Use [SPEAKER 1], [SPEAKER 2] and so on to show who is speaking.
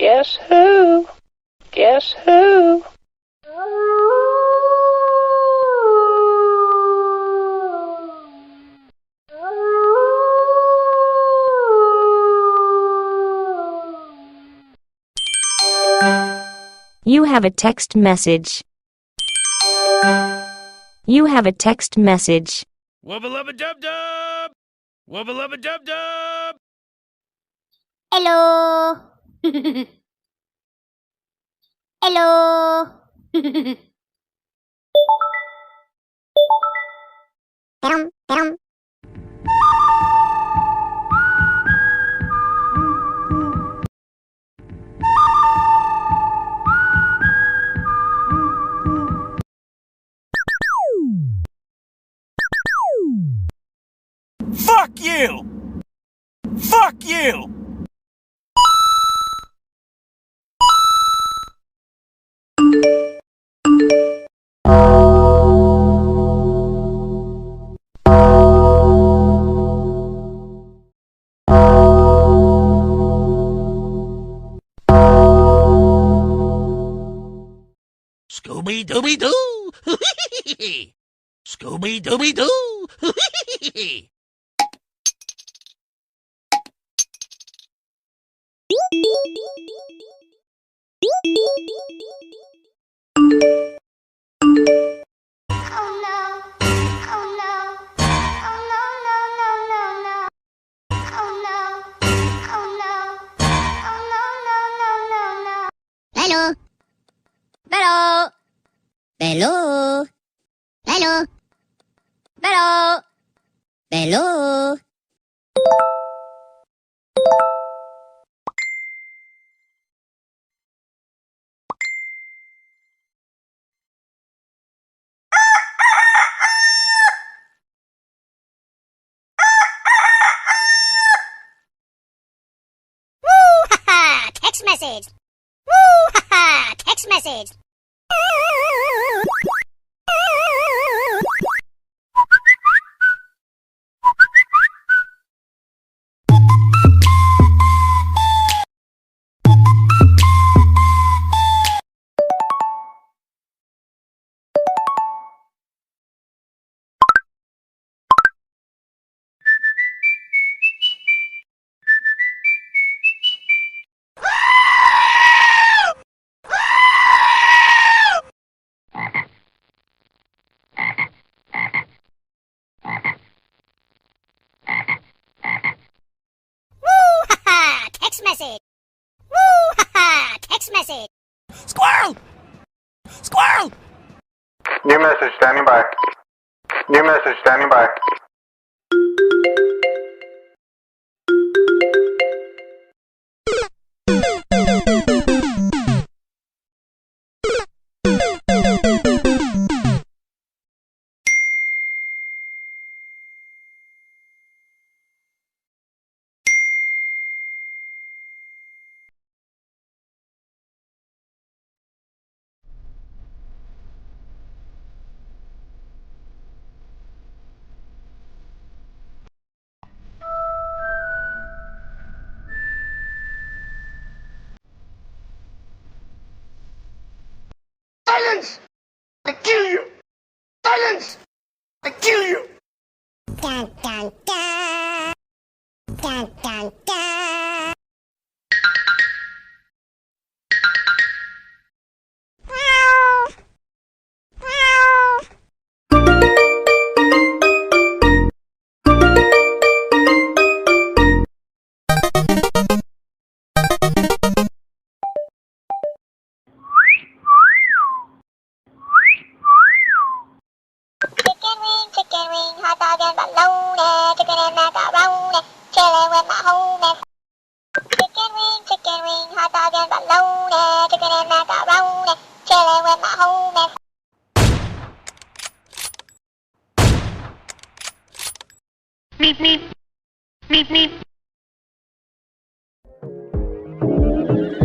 [SPEAKER 1] Guess who? Guess who?
[SPEAKER 2] You have a text message. You have a text message.
[SPEAKER 3] Wubba-lubba-dub-dub! Wubba-lubba-dub-dub!
[SPEAKER 4] Hello. Hello. Perum, perum.
[SPEAKER 3] Fuck you! Fuck you! Scooby-Dooby-Doo! Scooby-Dooby-Doo!
[SPEAKER 4] Hello. Hello. Hello. Hello. Hello. Hello. Text message. Woo! Ha ha! Text message. Text message. Woo! Ha ha! Text message.
[SPEAKER 3] Squirrel! Squirrel!
[SPEAKER 5] New message standing by. New message standing by.
[SPEAKER 3] Silence! I kill you! Silence! I kill you!
[SPEAKER 4] Dun dun dun. Dun dun dun. Meow. Meow. Chicken wing, hot dog and bologna, chicken and macaroni, chilling with my homies. Chicken wing, hot dog and bologna, chicken and macaroni, chilling with my homies.
[SPEAKER 2] Meep meep. Meep meep.